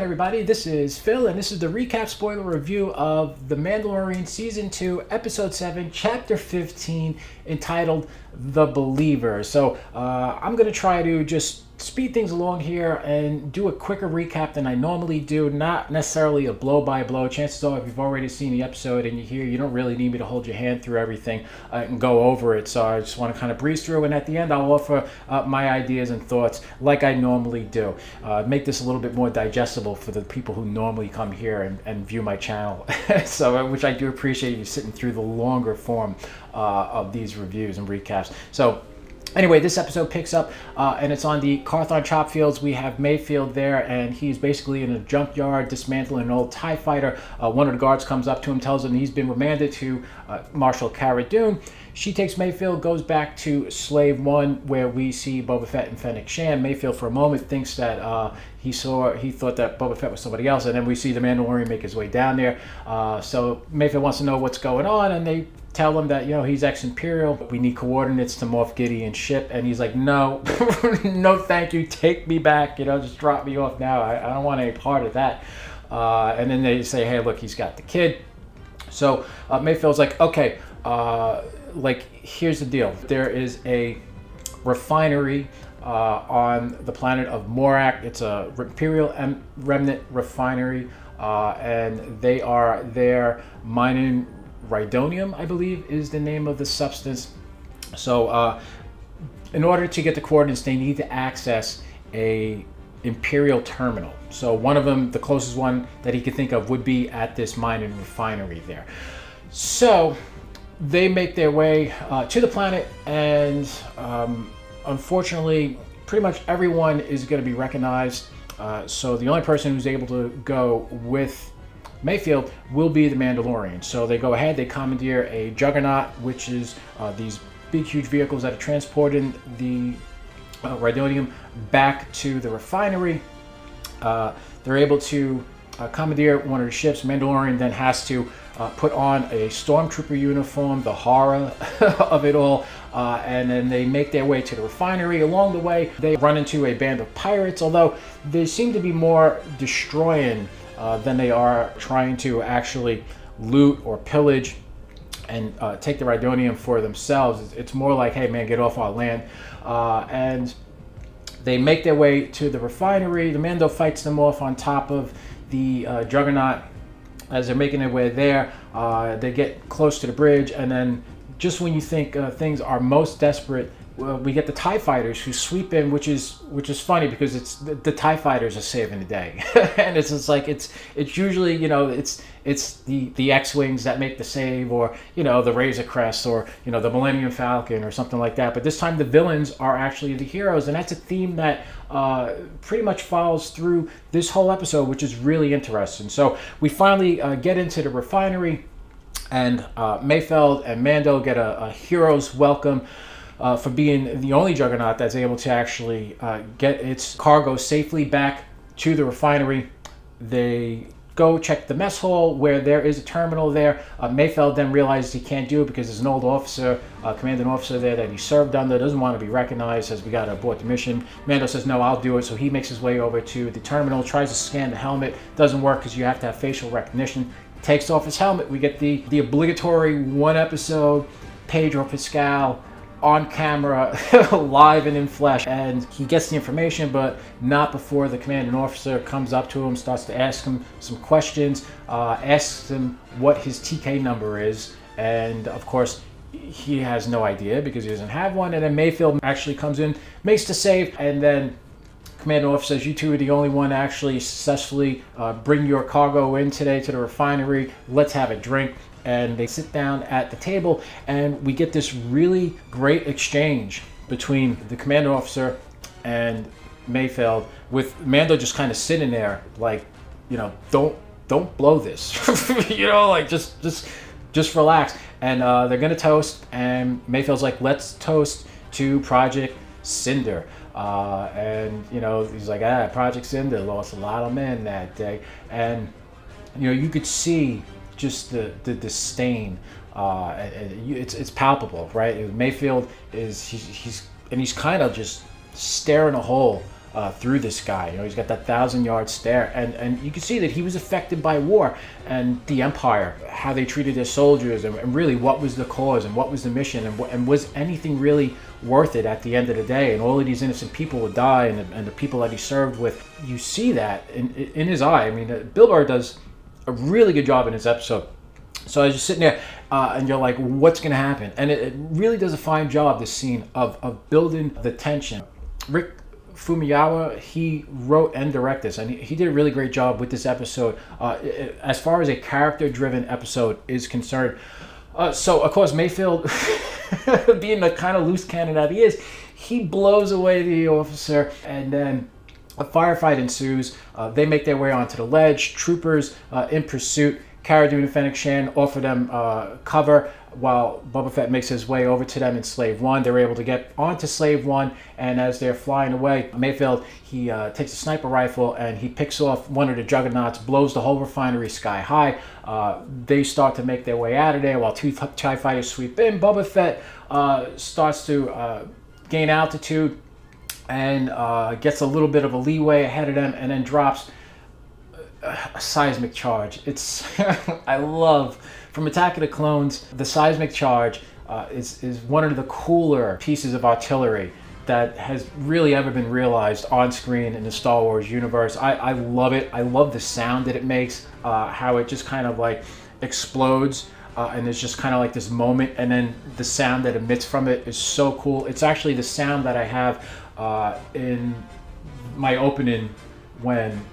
everybody, this is Phil, and this is the recap spoiler review of The Mandalorian Season 2, Episode 7, Chapter 15, entitled The Believer. So, I'm going to try to just speed things along here and do a quicker recap than I normally do, not necessarily a blow-by-blow. Chances are, if you've already seen the episode and you're here, you don't really need me to hold your hand through everything and go over it. So I just want to kind of breeze through, and at the end, I'll offer my ideas and thoughts like I normally do. Make this a little bit more digestible for the people who normally come here and view my channel. So, which I do appreciate you sitting through the longer form of these reviews and recaps. So, anyway, this episode picks up and it's on the Carthon chop fields. We have Mayfield there, and he's basically in a junkyard dismantling an old TIE fighter. One of the guards comes up to him, tells him he's been remanded to Marshal Cara Dune. She takes Mayfield, goes back to Slave 1, where we see Boba Fett and Fennec Shand. Mayfield, for a moment, thinks that he thought that Boba Fett was somebody else, and then we see the Mandalorian make his way down there. So Mayfield wants to know what's going on, and they tell him that, he's ex-Imperial, but we need coordinates to Moff Gideon's ship. And he's like, no, no thank you, take me back, just drop me off now. I don't want any part of that. And then they say, hey, look, he's got the kid. So Mayfield's like, okay, here's the deal. There is a refinery on the planet of Morak. It's a Imperial Remnant refinery, and they are there mining Rhydonium, I believe, is the name of the substance. So in order to get the coordinates, they need to access a Imperial terminal. So one of them, the closest one that he could think of, would be at this mining refinery there. So they make their way to the planet, and unfortunately, pretty much everyone is going to be recognized. So the only person who's able to go with Mayfield will be the Mandalorian. So they go ahead, they commandeer a Juggernaut, which is these big, huge vehicles that are transporting the Rhydonium back to the refinery. They're able to commandeer one of the ships. Mandalorian then has to put on a stormtrooper uniform, the horror of it all, and then they make their way to the refinery. Along the way, they run into a band of pirates, although they seem to be more destroying than they are trying to actually loot or pillage and take the Rhydonium for themselves. It's more like, hey man, get off our land. And they make their way to the refinery. The Mando fights them off on top of the Juggernaut. As they're making their way there, they get close to the bridge, and then just when you think things are most desperate, we get the TIE fighters who sweep in, which is funny because it's the TIE fighters are saving the day. And it's just like it's usually it's the X-wings that make the save, or the Razor Crest, or the Millennium Falcon or something like that. But this time the villains are actually the heroes, and that's a theme that pretty much follows through this whole episode, which is really interesting. So we finally get into the refinery, and Mayfield and Mando get a hero's welcome for being the only Juggernaut that's able to actually get its cargo safely back to the refinery. They go check the mess hall, where there is a terminal there. Mayfield then realizes he can't do it because there's an old officer, commanding officer there that he served under, doesn't want to be recognized, says we got to abort the mission. Mando says, no, I'll do it. So he makes his way over to the terminal, tries to scan the helmet. Doesn't work because you have to have facial recognition. Takes off his helmet. We get the obligatory one episode Pedro Pascal on camera, live and in flesh, and he gets the information, but not before the commanding officer comes up to him, starts to ask him some questions, asks him what his TK number is, and of course he has no idea because he doesn't have one. And then Mayfield actually comes in, makes the save, and then commanding officer says, you two are the only one to actually successfully bring your cargo in today to the refinery. Let's have a drink. And they sit down at the table, and we get this really great exchange between the commanding officer and Mayfield, with Mando just kind of sitting there like, don't blow this. Just relax. And they're gonna toast, and Mayfield's like, let's toast to Project Cinder. And he's like, Project Cinder lost a lot of men that day. And you could see just the disdain. It's palpable, right? Mayfield he's kind of just staring a hole through this guy. He's got that 1,000-yard stare, and you can see that he was affected by war and the Empire, how they treated their soldiers, and really what was the cause and what was the mission, and was anything really worth it at the end of the day. And all of these innocent people would die, and the people that he served with. You see that in his eye. I mean, Bill Burr does a really good job in this episode. So I was just sitting there, and you're like, what's going to happen? And it really does a fine job, this scene, of building the tension. Rick Fumiyawa, he wrote and directed this, and he did a really great job with this episode as far as a character-driven episode is concerned. So, of course, Mayfield, being the kind of loose cannon that he is, he blows away the officer, and then a firefight ensues. They make their way onto the ledge. Troopers in pursuit. Cara Dune and Fennec Shand offer them cover while Boba Fett makes his way over to them in Slave One. They're able to get onto Slave One, and as they're flying away, Mayfield, he takes a sniper rifle and he picks off one of the juggernauts, blows the whole refinery sky high. They start to make their way out of there while two TIE fighters sweep in. Boba Fett starts to gain altitude and gets a little bit of a leeway ahead of them, and then drops a seismic charge. It's I love, from Attack of the Clones, the seismic charge is one of the cooler pieces of artillery that has really ever been realized on screen in the Star Wars universe. I love it. I love the sound that it makes, how it just kind of like explodes, and there's just kind of like this moment, and then the sound that emits from it is so cool. It's actually the sound that I have in my opening when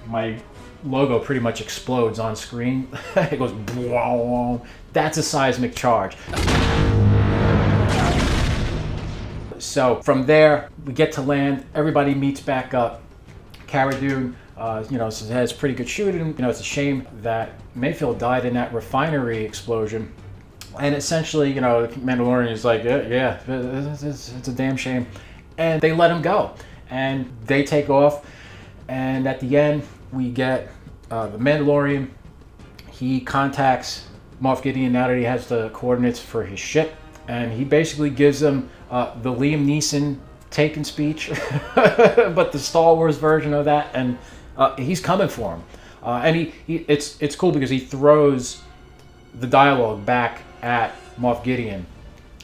my logo pretty much explodes on screen. It goes boom. That's a seismic charge. So from there, we get to land. Everybody meets back up. Cara Dune, has pretty good shooting. It's a shame that Mayfield died in that refinery explosion. And essentially, Mandalorian is like, yeah, it's a damn shame. And they let him go. And they take off. And at the end, we get the Mandalorian. He contacts Moff Gideon now that he has the coordinates for his ship, and he basically gives them the Liam Neeson Taken speech, but the Star Wars version of that, and he's coming for him. And it's cool because he throws the dialogue back at Moff Gideon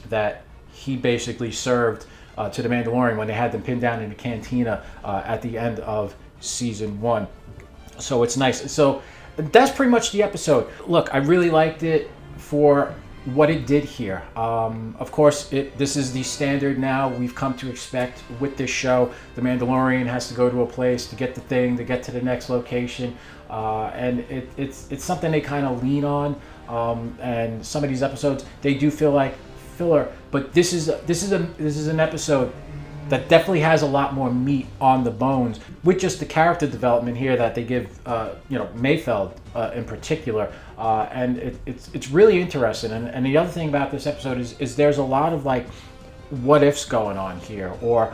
that he basically served to the Mandalorian when they had them pinned down in the cantina at the end of season 1. So it's nice. So that's pretty much the episode. Look, I really liked it for what it did here. Of course, this is the standard now we've come to expect with this show. The Mandalorian has to go to a place to get the thing, to get to the next location, and it's something they kind of lean on. And some of these episodes, they do feel like filler, but this is an episode that definitely has a lot more meat on the bones with just the character development here that they give, Mayfield in particular, and it's really interesting. And the other thing about this episode is there's a lot of like what ifs going on here, or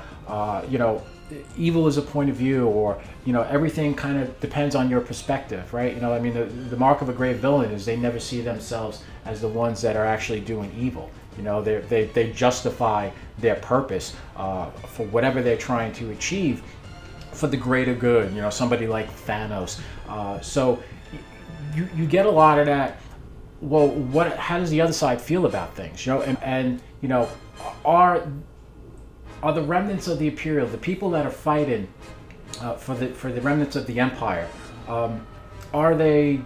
evil is a point of view, or everything kind of depends on your perspective, right? The mark of a great villain is they never see themselves as the ones that are actually doing evil. They justify their purpose for whatever they're trying to achieve for the greater good. Somebody like Thanos. So you get a lot of that. Well, how does the other side feel about things? And are the remnants of the Imperial, the people that are fighting for the remnants of the Empire, are they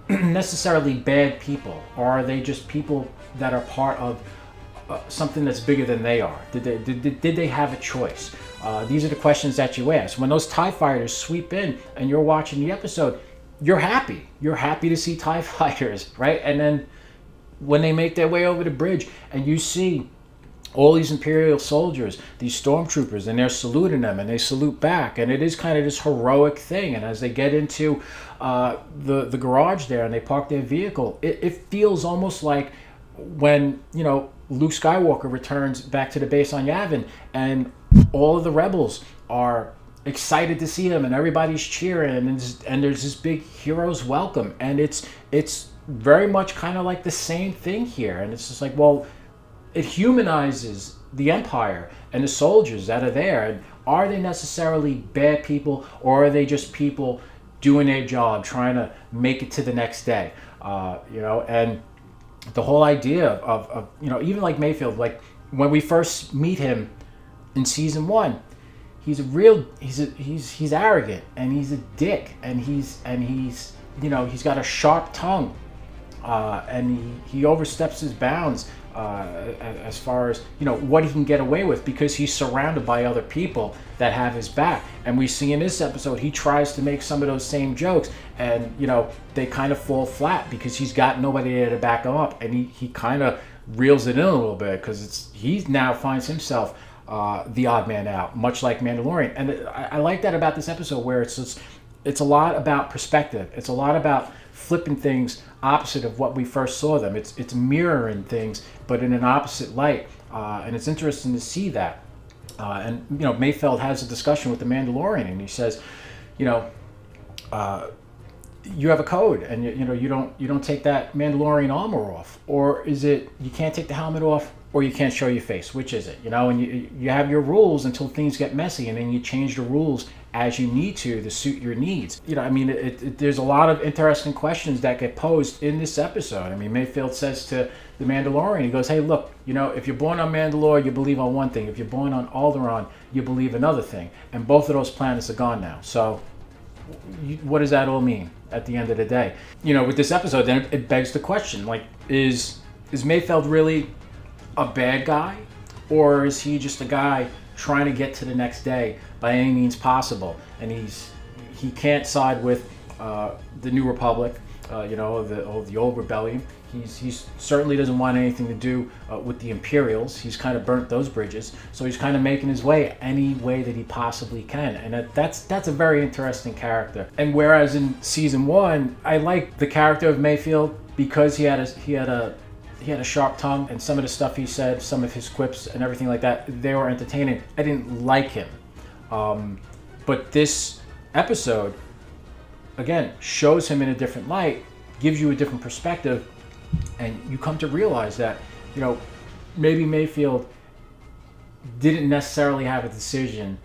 necessarily bad people, or are they just people that are part of something that's bigger than they are? Did they have a choice? These are the questions that you ask. When those TIE fighters sweep in and you're watching the episode, you're happy. You're happy to see TIE fighters, right? And then when they make their way over the bridge and you see all these Imperial soldiers, these stormtroopers, and they're saluting them, and they salute back, and it is kind of this heroic thing. And as they get into the garage there and they park their vehicle, it feels almost like when Luke Skywalker returns back to the base on Yavin, and all of the rebels are excited to see him, and everybody's cheering, and there's this big hero's welcome, and it's very much kind of like the same thing here. And it's just like, well, it humanizes the Empire and the soldiers that are there, and are they necessarily bad people, or are they just people doing their job, trying to make it to the next day? And the whole idea of even like Mayfield, like when we first meet him in season 1, he's arrogant, and he's a dick, and he's got a sharp tongue, and he oversteps his bounds as far as what he can get away with, because he's surrounded by other people that have his back. And we see in this episode he tries to make some of those same jokes, and they kind of fall flat because he's got nobody there to back him up, and he kind of reels it in a little bit, because he now finds himself the odd man out, much like Mandalorian. And I like that about this episode, where it's a lot about perspective. It's a lot about flipping things opposite of what we first saw them. It's mirroring things, but in an opposite light, and it's interesting to see that. And Mayfeld has a discussion with the Mandalorian, and he says, you have a code, and you don't take that Mandalorian armor off, or is it you can't take the helmet off, or you can't show your face? Which is it? And you have your rules until things get messy, and then you change the rules as you need to suit your needs. There's a lot of interesting questions that get posed in this episode. I mean, Mayfield says to the Mandalorian, he goes, hey, look, if you're born on Mandalore, you believe on one thing. If you're born on Alderaan, you believe another thing. And both of those planets are gone now. So what does that all mean at the end of the day? With this episode, then it begs the question, like, is Mayfeld really a bad guy, or is he just a guy trying to get to the next day by any means possible? And he can't side with the New Republic, the old rebellion. He certainly doesn't want anything to do with the Imperials. He's kind of burnt those bridges, so he's kind of making his way any way that he possibly can. And that's a very interesting character. And whereas in season 1, I like the character of Mayfield because he had a sharp tongue, and some of the stuff he said, some of his quips and everything like that, they were entertaining. I didn't like him. But this episode, again, shows him in a different light, gives you a different perspective, and you come to realize that, maybe Mayfield didn't necessarily have a decision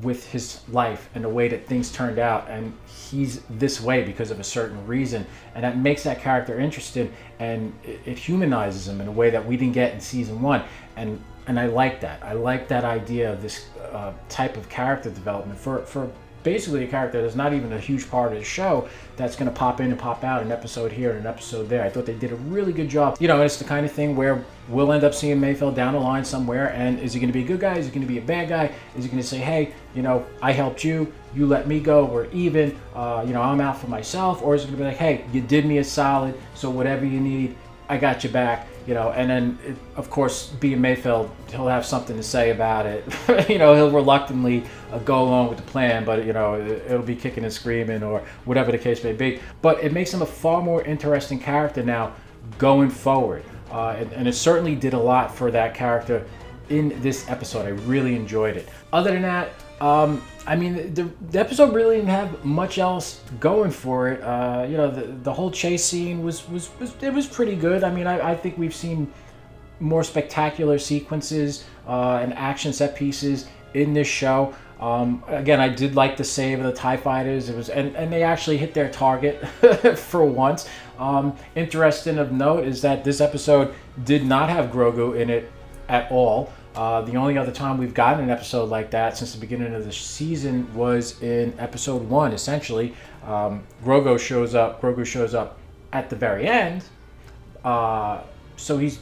with his life and the way that things turned out, and he's this way because of a certain reason, and that makes that character interesting, and it humanizes him in a way that we didn't get in season 1, and I like that. I like that idea of this type of character development for basically a character that's not even a huge part of the show, that's going to pop in and pop out, an episode here and an episode there. I thought they did a really good job. It's the kind of thing where we'll end up seeing Mayfield down the line somewhere, and is he going to be a good guy? Is he going to be a bad guy? Is he going to say, hey, I helped you, you let me go, we're even, I'm out for myself? Or is it going to be like, hey, you did me a solid, so whatever you need, I got you back, and then, of course, being Mayfield, he'll have something to say about it. He'll reluctantly go along with the plan, but, it'll be kicking and screaming or whatever the case may be. But it makes him a far more interesting character now going forward. And it certainly did a lot for that character in this episode. I really enjoyed it. Other than that, the episode really didn't have much else going for it. The whole chase scene was pretty good. I think we've seen more spectacular sequences and action set pieces in this show. Again, I did like the save of the TIE fighters. It was, and they actually hit their target for once. Interesting of note is that this episode did not have Grogu in it at all. The only other time we've gotten an episode like that since the beginning of the season was in episode 1, essentially. Grogu shows up at the very end. So he's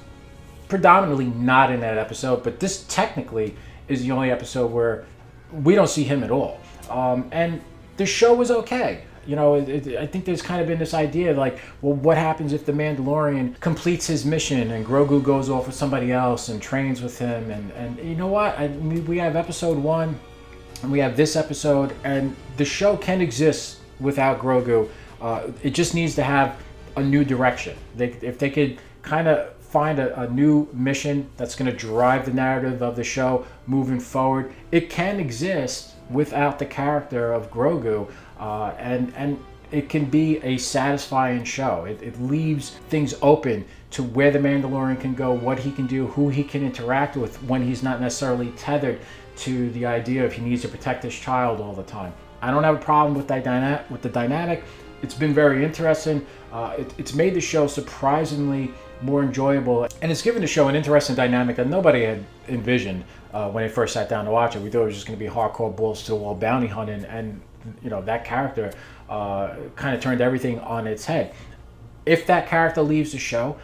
predominantly not in that episode, but this technically is the only episode where we don't see him at all. And the show was okay. I think there's kind of been this idea like, well, what happens if the Mandalorian completes his mission and Grogu goes off with somebody else and trains with him? And you know what? We have episode 1 and we have this episode, and the show can exist without Grogu. It just needs to have a new direction. If they could kind of find a new mission that's going to drive the narrative of the show moving forward, it can exist without the character of Grogu. And it can be a satisfying show. It leaves things open to where the Mandalorian can go, what he can do, who he can interact with when he's not necessarily tethered to the idea of he needs to protect his child all the time. I don't have a problem with the dynamic. It's been very interesting. It's made the show surprisingly more enjoyable, and it's given the show an interesting dynamic that nobody had envisioned when they first sat down to watch it. We thought it was just going to be hardcore balls to the wall bounty hunting, and that character kind of turned everything on its head. If that character leaves the show,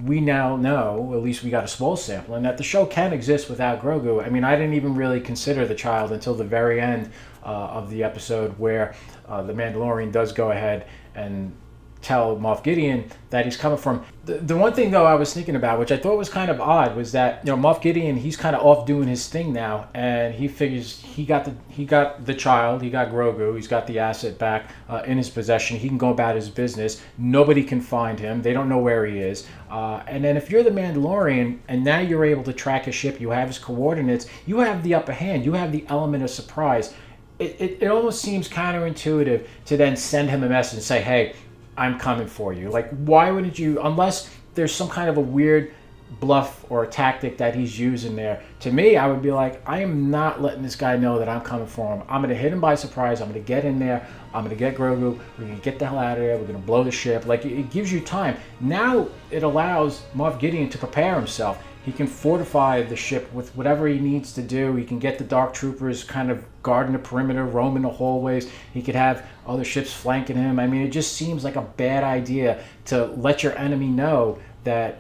we now know, at least we got a small sample, and that the show can exist without Grogu. I mean, I didn't even really consider the child until the very end of the episode, where the Mandalorian does go ahead and tell Moff Gideon that he's coming from. The one thing, though, I was thinking about, which I thought was kind of odd, was that Moff Gideon, he's kind of off doing his thing now, and he figures he got the child, he got Grogu, he's got the asset back in his possession. He can go about his business. Nobody can find him. They don't know where he is. And then if you're the Mandalorian and now you're able to track his ship, you have his coordinates, you have the upper hand. You have the element of surprise. It almost seems counterintuitive to then send him a message and say, hey, I'm coming for you. Like, why wouldn't you, unless there's some kind of a weird bluff or a tactic that he's using there. To me, I would be like, I am not letting this guy know that I'm coming for him. I'm going to hit him by surprise. I'm going to get in there. I'm going to get Grogu. We're going to get the hell out of there. We're going to blow the ship. Like, it gives you time. Now it allows Moff Gideon to prepare himself. He can fortify the ship with whatever he needs to do. He can get the Dark Troopers kind of guarding the perimeter, roaming the hallways. He could have other ships flanking him. I mean, it just seems like a bad idea to let your enemy know that,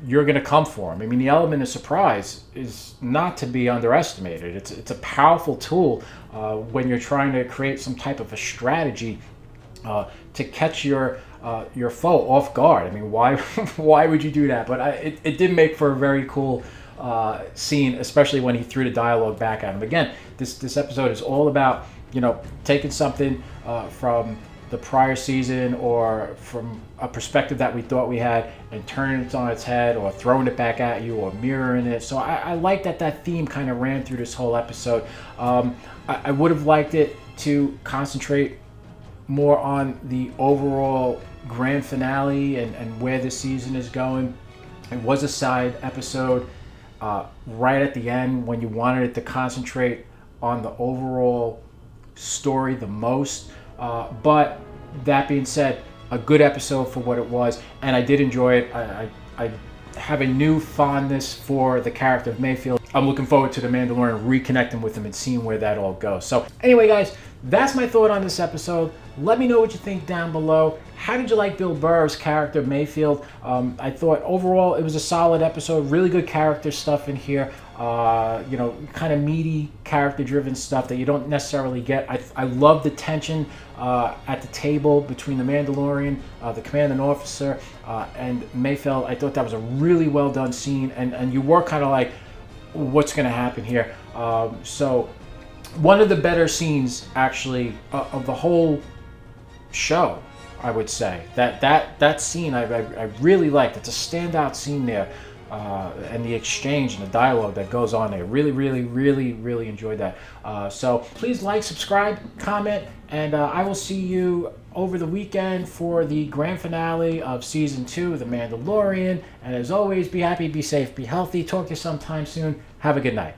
you're going to come for him. I mean, the element of surprise is not to be underestimated. It's a powerful tool when you're trying to create some type of a strategy to catch your foe off guard. I mean, why would you do that? But it did make for a very cool scene, especially when he threw the dialogue back at him. Again, this episode is all about taking something from the prior season or from a perspective that we thought we had and turning it on its head or throwing it back at you or mirroring it. So I like that theme kind of ran through this whole episode. I would have liked it to concentrate more on the overall grand finale and where this season is going. It was a side episode right at the end when you wanted it to concentrate on the overall story the most. But that being said, a good episode for what it was, and I did enjoy it. I have a new fondness for the character of Mayfield. I'm looking forward to the Mandalorian, reconnecting with him and seeing where that all goes. So anyway, guys, that's my thought on this episode. Let me know what you think down below. How did you like Bill Burr's character, Mayfield? I thought overall it was a solid episode. Really good character stuff in here. Kind of meaty, character-driven stuff that you don't necessarily get. I love the tension at the table between the Mandalorian, the commanding officer, and Mayfield. I thought that was a really well-done scene, and you were kind of like, what's going to happen here? So one of the better scenes, actually, of the whole show, I would say. That scene I really liked. It's a standout scene there. And the exchange and the dialogue that goes on there. Really, really, really, really enjoyed that. So please like, subscribe, comment, and I will see you over the weekend for the grand finale of Season 2 of The Mandalorian. And as always, be happy, be safe, be healthy. Talk to you sometime soon. Have a good night.